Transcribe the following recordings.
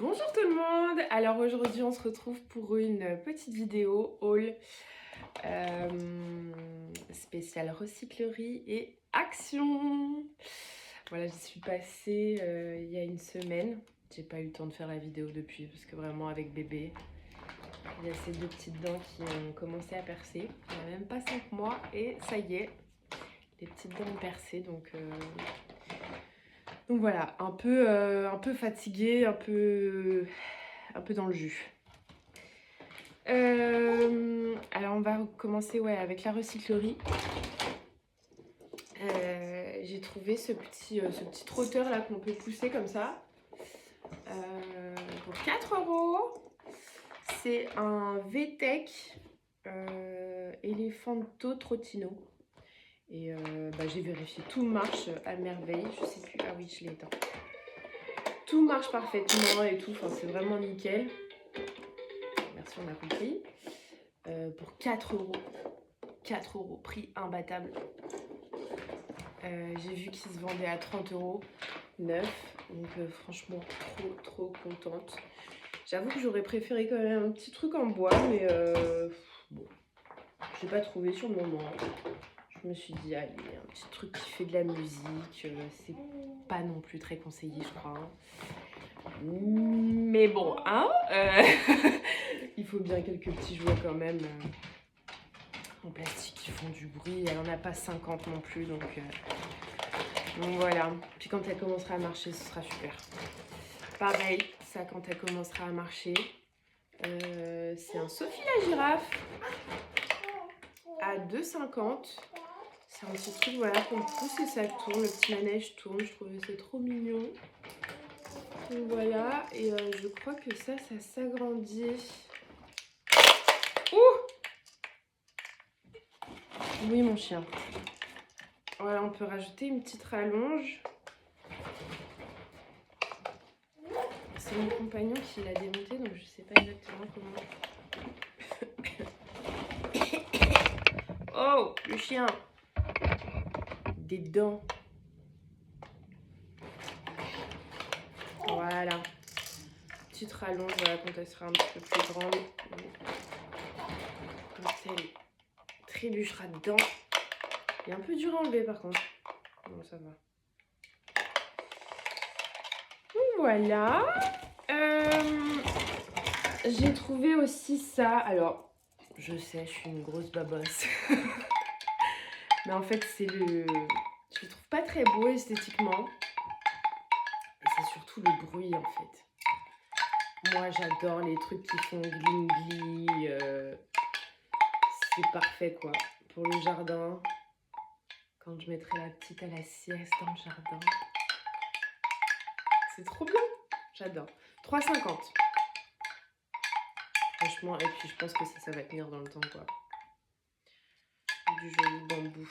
Bonjour tout le monde. Alors aujourd'hui on se retrouve pour une petite vidéo haul spéciale recyclerie et action. Voilà, j'y suis passée il y a une semaine. J'ai pas eu le temps de faire la vidéo depuis parce que vraiment avec bébé, il y a ces deux petites dents qui ont commencé à percer. Il n'y a même pas 5 mois et ça y est, les petites dents ont percé donc voilà, un peu fatiguée, un peu dans le jus. Alors on va commencer avec la recyclerie. J'ai trouvé ce petit trotteur là qu'on peut pousser comme ça pour 4 €. C'est un VTech Elefanto Trottino. Et j'ai vérifié, tout marche à merveille. Je sais plus, ah oui, je l'ai éteint. Tout marche parfaitement et tout, enfin, c'est vraiment nickel. Merci, on a compris. Pour 4 €. 4 €, prix imbattable. J'ai vu qu'il se vendait à 30 € neuf. Donc franchement, trop contente. J'avoue que j'aurais préféré quand même un petit truc en bois, mais bon, j'ai pas trouvé sur le moment. Je me suis dit, allez, un petit truc qui fait de la musique, c'est pas non plus très conseillé, je crois. Mais bon, hein, il faut bien quelques petits jouets quand même en plastique qui font du bruit. Elle en a pas 50 non plus, donc voilà. Puis quand elle commencera à marcher, ce sera super. Pareil, ça quand elle commencera à marcher. C'est un Sophie la girafe à 2,50 €. C'est un petit truc, voilà, qu'on pousse et ça tourne. Le petit manège tourne. Je trouvais c'est trop mignon. Donc voilà, et je crois que ça s'agrandit. Ouh! Oui, mon chien. Voilà, on peut rajouter une petite rallonge. C'est mon compagnon qui l'a démonté, donc je sais pas exactement comment. Oh, le chien! Des dents. Voilà. Petite rallonge, voilà, quand elle sera un petit peu plus grande. Quand elle trébuchera dedans. Il est un peu dur à enlever par contre. Bon, ça va. Voilà. J'ai trouvé aussi ça. Alors, je sais, je suis une grosse babosse. Mais en fait, je le trouve pas très beau esthétiquement. Et c'est surtout le bruit, en fait. Moi, j'adore les trucs qui font gling-gling. C'est parfait, quoi. Pour le jardin. Quand je mettrai la petite à la sieste dans le jardin. C'est trop bien. J'adore. 3,50 €. Franchement, et puis je pense que ça va tenir dans le temps, quoi. Du joli bambou.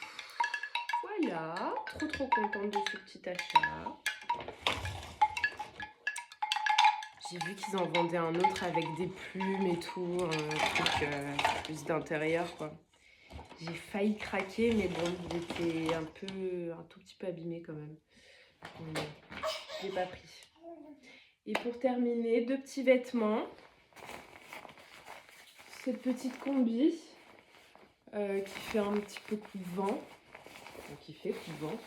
Voilà. Trop contente de ce petit achat. J'ai vu qu'ils en vendaient un autre avec des plumes et tout. Un truc plus d'intérieur, quoi. J'ai failli craquer, mais bon, il était un tout petit peu abîmé quand même. Donc, je l'ai pas pris. Et pour terminer, 2 petits vêtements. Cette petite combi qui fait un petit peu couvent. Qui fait couvent.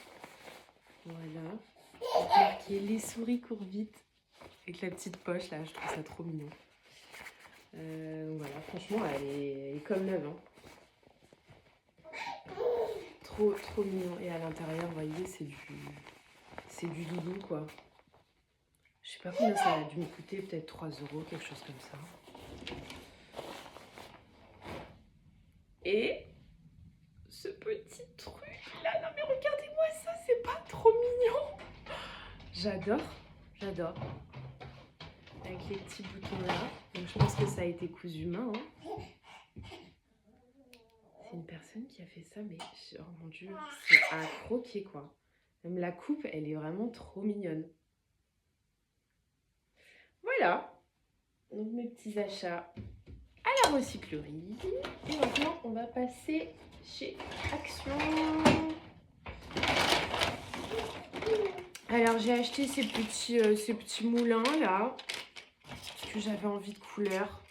Voilà. Marqué les souris courent vite. Avec la petite poche là, je trouve ça trop mignon. Voilà, franchement, elle est comme neuve. Hein. Trop mignon. Et à l'intérieur, vous voyez, c'est du doudou quoi. Je sais pas combien ça a dû me coûter, peut-être 3 €, quelque chose comme ça. Et ce petit truc là, non mais regardez-moi ça, c'est pas trop mignon. J'adore. Avec les petits boutons là. Donc je pense que ça a été cousu main. Hein. C'est une personne qui a fait ça, mais oh mon dieu, c'est à croquer quoi. Même la coupe, elle est vraiment trop mignonne. Voilà. Donc mes petits achats à la recyclerie. Et maintenant, on va passer chez Action. Alors j'ai acheté ces petits moulins là. Parce que j'avais envie de couleurs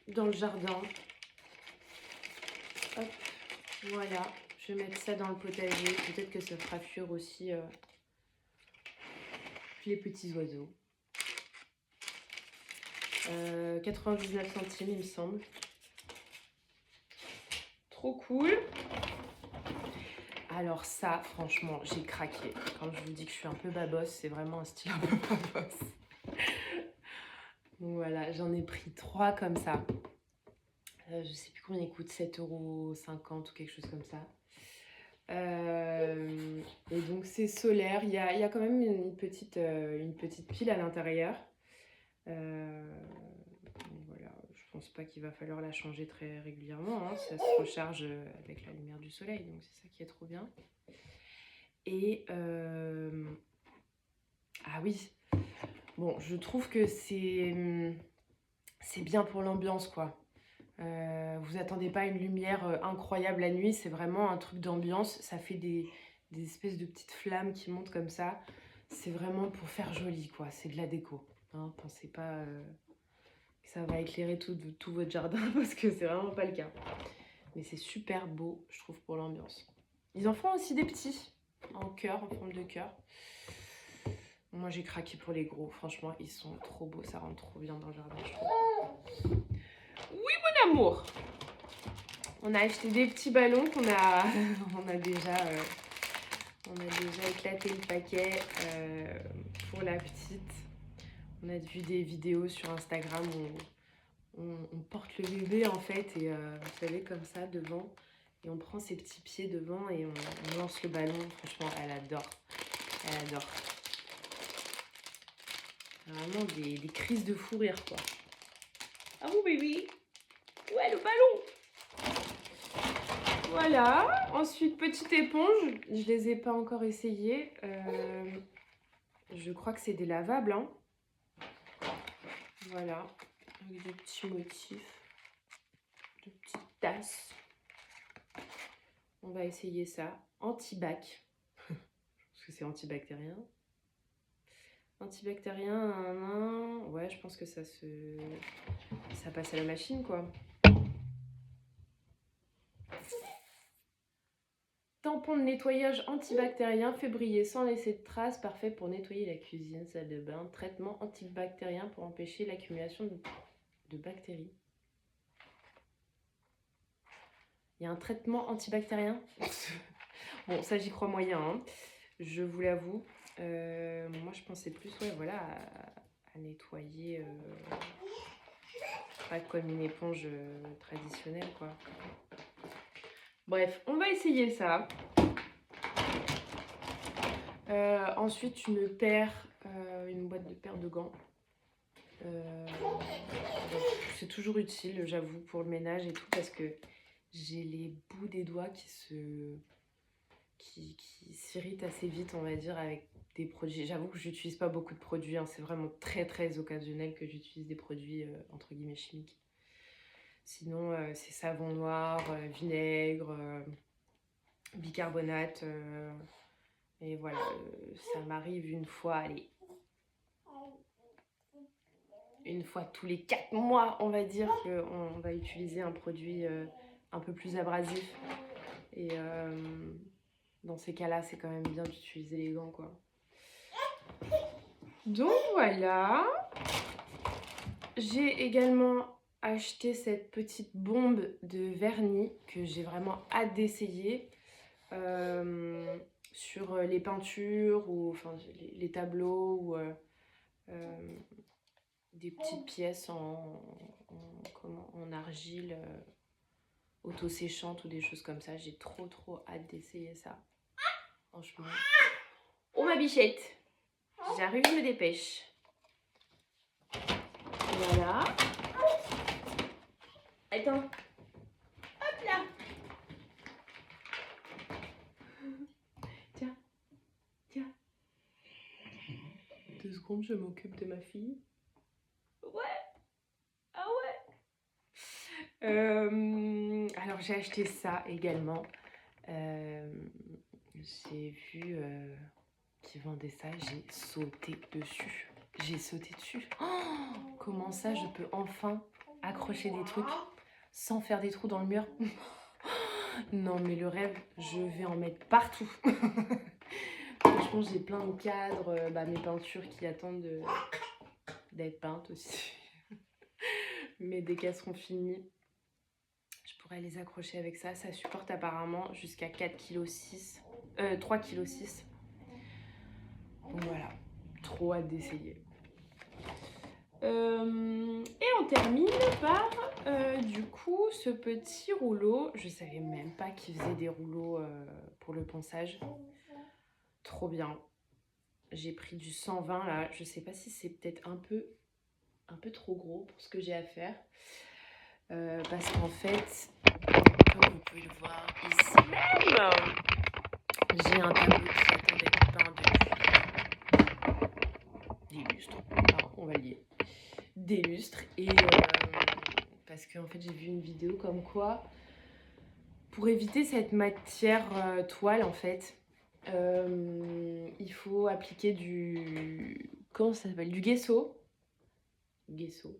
dans le jardin. Hop, voilà. Je vais mettre ça dans le potager. Peut-être que ça fera fuir aussi les petits oiseaux. 99 centimes, il me semble. Trop cool. Alors ça, franchement, j'ai craqué. Quand je vous dis que je suis un peu babosse, c'est vraiment un style un peu babosse. Donc voilà, j'en ai pris 3 comme ça. Je sais plus combien ils coûtent, 7,50 € ou quelque chose comme ça. Et donc c'est solaire, il y a quand même une petite pile à l'intérieur. Voilà, je pense pas qu'il va falloir la changer très régulièrement, hein. Ça se recharge avec la lumière du soleil, donc c'est ça qui est trop bien. Et ah oui, bon, je trouve que c'est bien pour l'ambiance, quoi. Vous attendez pas une lumière incroyable la nuit, c'est vraiment un truc d'ambiance. Ça fait des espèces de petites flammes qui montent comme ça. C'est vraiment pour faire joli, quoi. C'est de la déco. Hein. Pensez pas que ça va éclairer tout votre jardin parce que c'est vraiment pas le cas. Mais c'est super beau, je trouve, pour l'ambiance. Ils en font aussi des petits, en cœur, en forme de cœur. Moi, j'ai craqué pour les gros. Franchement, ils sont trop beaux. Ça rentre trop bien dans le jardin, je trouve. Oui, mon amour! On a acheté des petits ballons qu'on a, on a déjà éclaté le paquet pour la petite. On a vu des vidéos sur Instagram où on porte le bébé en fait et vous savez comme ça devant et on prend ses petits pieds devant et on lance le ballon. Franchement, elle adore. Elle adore. Vraiment des crises de fou rire quoi. Ah mon bébé! Ouais, le ballon! Voilà, ensuite petite éponge, je les ai pas encore essayées. Je crois que c'est des lavables, hein. Voilà, avec des petits motifs, de petites tasses. On va essayer ça. Antibac, parce que c'est antibactérien. Antibactérien, ouais, je pense que ça passe à la machine, quoi. Tampon de nettoyage antibactérien fait briller sans laisser de traces, parfait pour nettoyer la cuisine, salle de bain. Traitement antibactérien pour empêcher l'accumulation de bactéries. Il y a un traitement antibactérien. Bon, ça j'y crois moyen, hein. Je vous l'avoue. Moi je pensais plus ouais, voilà, à nettoyer, pas comme une éponge traditionnelle, quoi. Bref, on va essayer ça. Ensuite, une boîte de paires de gants. C'est toujours utile, j'avoue, pour le ménage et tout, parce que j'ai les bouts des doigts qui s'irritent assez vite, on va dire, avec des produits. J'avoue que j'utilise pas beaucoup de produits, hein. C'est vraiment très très occasionnel que j'utilise des produits entre guillemets chimiques. Sinon, c'est savon noir, vinaigre, bicarbonate. Et voilà, ça m'arrive une fois, allez, une fois tous les 4 mois, on va dire, qu'on va utiliser un produit un peu plus abrasif. Et dans ces cas-là, c'est quand même bien d'utiliser les gants, quoi. Donc voilà. J'ai également acheté cette petite bombe de vernis que j'ai vraiment hâte d'essayer sur les peintures ou enfin les tableaux ou des petites pièces en argile auto-séchante ou des choses comme ça. J'ai trop hâte d'essayer ça. Franchement. Oh ma bichette! J'arrive, je me dépêche. Voilà. Attends. Hop là. Tiens. 2 secondes, je m'occupe de ma fille. Ouais. Ah ouais. Alors j'ai acheté ça également. J'ai vu qu'ils vendaient ça, j'ai sauté dessus. j'ai sauté dessus. Oh, comment ça, je peux enfin accrocher des trucs sans faire des trous dans le mur? Non, mais le rêve, je vais en mettre partout. Franchement, j'ai plein de cadres, mes peintures qui attendent d'être peintes aussi. Mais dès qu'elles seront finies, je pourrais les accrocher avec ça. Ça supporte apparemment jusqu'à 4,6 kg, 3,6 kg. Donc voilà, trop hâte d'essayer. Et on termine par du coup ce petit rouleau. Je savais même pas qu'ils faisaient des rouleaux pour le ponçage. Trop bien. J'ai pris du 120 là. Je sais pas si c'est peut-être un peu trop gros pour ce que j'ai à faire. Parce qu'en fait, comme vous pouvez le voir ici même, j'ai un tableau qui attend d'être peint depuis des lustres. Alors, on va le dire. Des lustres. Et parce qu'en fait, j'ai vu une vidéo comme quoi, pour éviter cette matière toile, en fait, il faut appliquer du... Comment ça s'appelle? Du gesso. Gesso.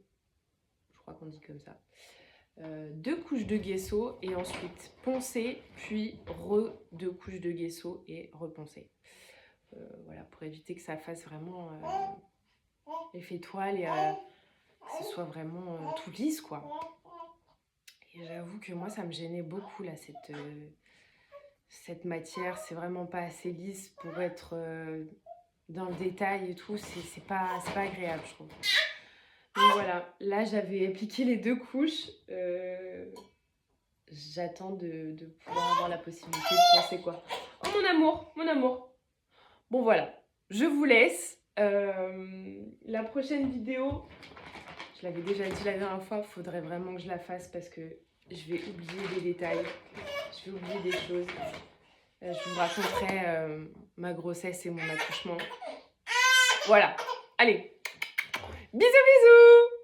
Je crois qu'on dit comme ça. 2 couches de gesso et ensuite poncer, puis 2 couches de gesso et reponcer. Voilà, pour éviter que ça fasse vraiment effet toile et que ce soit vraiment tout lisse, quoi. Et j'avoue que moi, ça me gênait beaucoup, là, cette matière. C'est vraiment pas assez lisse pour être dans le détail et tout. C'est pas agréable, je trouve. Donc voilà, là, j'avais appliqué les 2 couches. J'attends de pouvoir avoir la possibilité de penser quoi. Oh mon amour, mon amour. Bon voilà, je vous laisse. La prochaine vidéo, je l'avais déjà dit la dernière fois, il faudrait vraiment que je la fasse parce que je vais oublier des détails, je vais oublier des choses. Je vous raconterai ma grossesse et mon accouchement. Voilà, allez, bisous bisous.